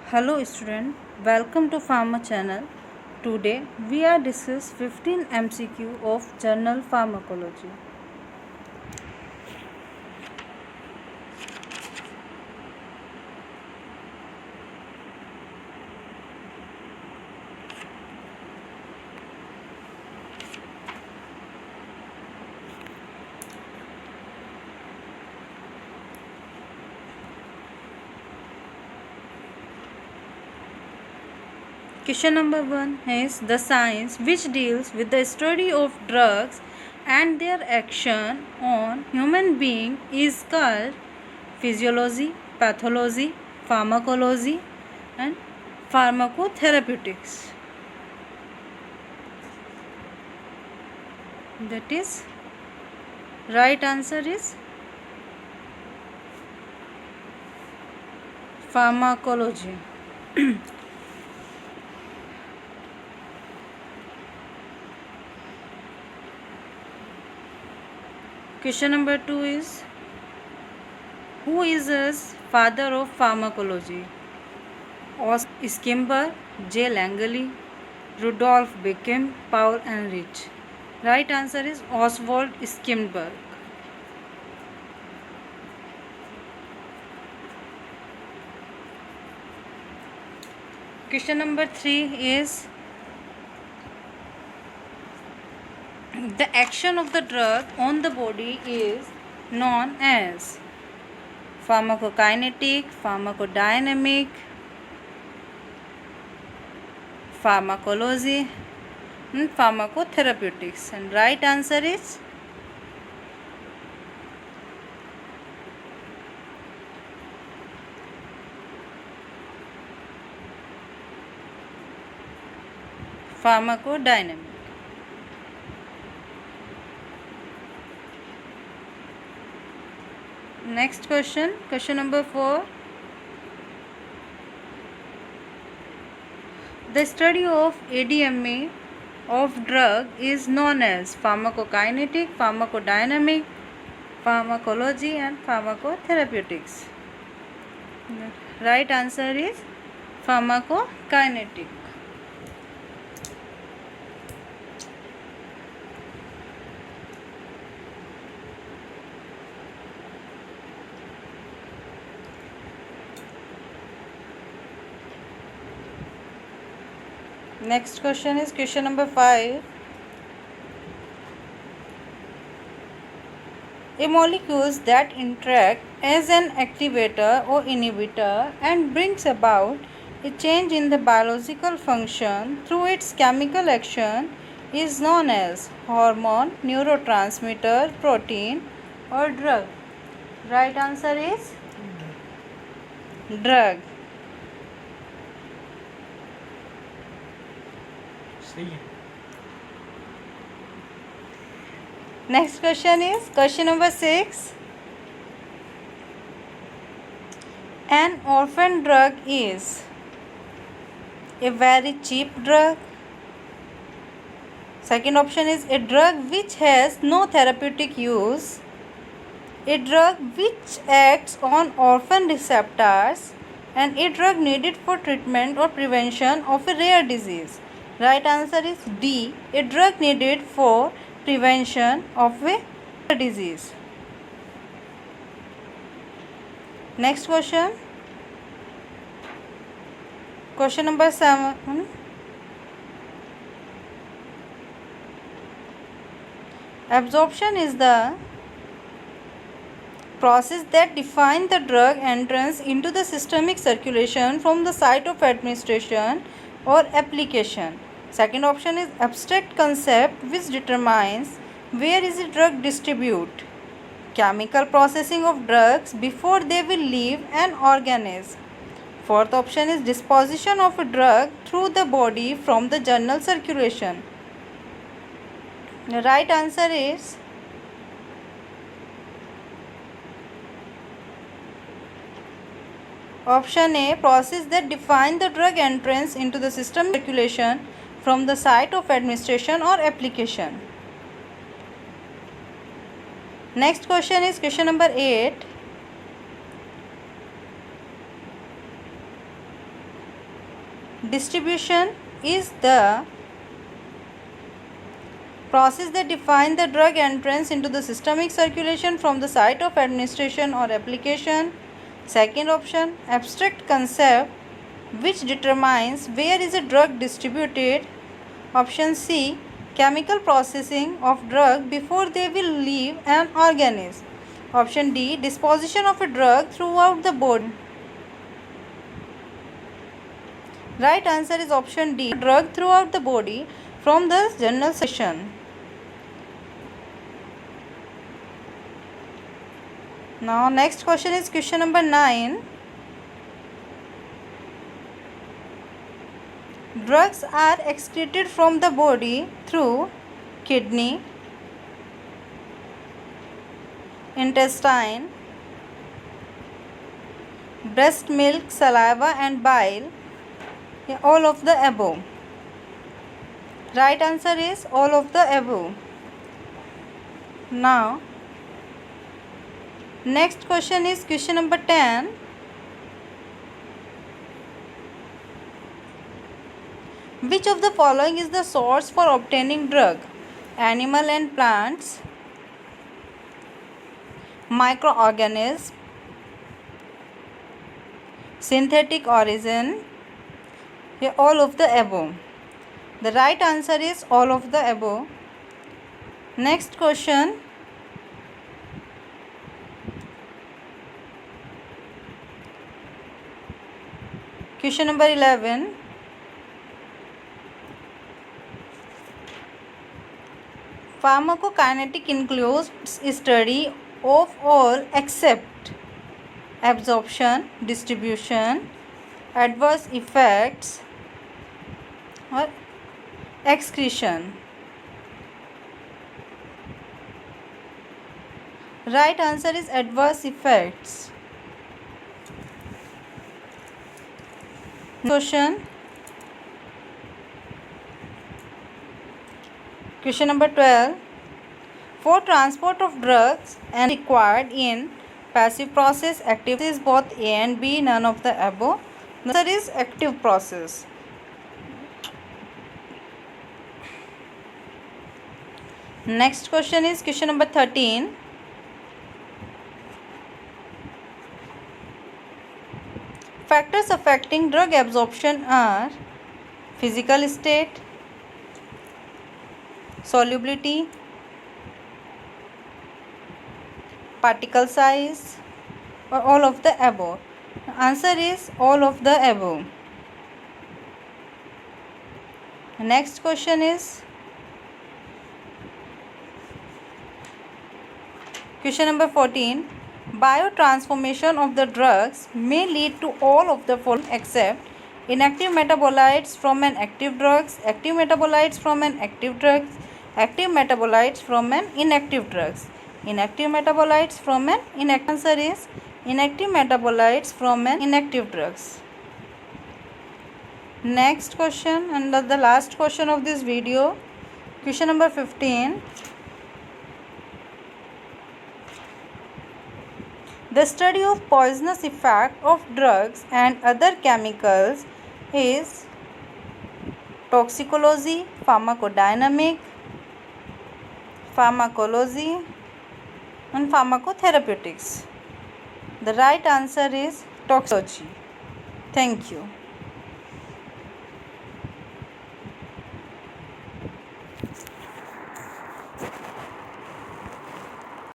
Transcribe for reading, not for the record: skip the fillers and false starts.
Hello student, welcome to Pharma channel. Today we are discuss 15 MCQ of Journal Pharmacology. Question number 1 is the science which deals with the study of drugs and their action on human being is called physiology, pathology, pharmacology and pharmacotherapeutics. That is right answer is pharmacology. Question number 2 is who is the father of pharmacology? Oswald Schimber, J. Langley, Rudolf Beckham, Paul Ehrlich. Right answer is Oswald Schimber. Question number 3 is the action of the drug on the body is known as pharmacokinetic, pharmacodynamic, pharmacology and pharmacotherapeutics. And right answer is pharmacodynamic. Next question, question number 4. The study of ADMA of drug is known as pharmacokinetic, pharmacodynamic, pharmacology and pharmacotherapeutics. Right answer is pharmacokinetic. Next question is question number 5. A molecules that interact as an activator or inhibitor and brings about a change in the biological function through its chemical action is known as hormone, neurotransmitter, protein or drug. Right answer is drug. Next question is question number 6. An orphan drug is a very cheap drug. Second option is a drug which has no therapeutic use, a drug which acts on orphan receptors, and a drug needed for treatment or prevention of a rare disease. Right answer is D, a drug needed for prevention of a rare disease. Next question. Question number 7. Absorption is the process that defines the drug entrance into the systemic circulation from the site of administration or application. Second option is abstract concept which determines where is a drug distribute. Chemical processing of drugs before they will leave an organism. Fourth option is disposition of a drug through the body from the general circulation. The right answer is option A, process that define the drug entrance into the system circulation from the site of administration or application. Next question is question number 8. Distribution is the process that defines the drug entrance into the systemic circulation from the site of administration or application. Second option, abstract concept which determines where is a drug distributed. Option C, chemical processing of drug before they will leave an organism. Option D, disposition of a drug throughout the body. Right answer is option D, drug throughout the body from the general section. Now next question is question number 9. Drugs are excreted from the body through kidney, intestine, breast milk, saliva and bile. All of the above. Right answer is all of the above. Now next question is question number 10. Which of the following is the source for obtaining drug? Animal and plants, microorganism, synthetic origin, all of the above. The right answer is all of the above. Next question. Question number 11. Pharmacokinetic includes study of all except absorption, distribution, adverse effects or excretion. Right answer is adverse effects. Question. Question number 12. For transport of drugs and required in passive process, active is both A and B, none of the above. The answer is active process. Next question is question number 13. Factors affecting drug absorption are physical state, solubility, particle size, or all of the above. The answer is all of the above. Next question is question number 14. Biotransformation of the drugs may lead to all of the following except inactive metabolites from an active drugs, active metabolites from an active drugs, active metabolites from an inactive drugs, inactive metabolites from an inactive. Answer is inactive metabolites from an inactive drugs. Next question and the last question of this video, question number 15. The study of poisonous effect of drugs and other chemicals is toxicology, pharmacodynamic, pharmacology and pharmacotherapeutics. The right answer is toxicology. Thank you.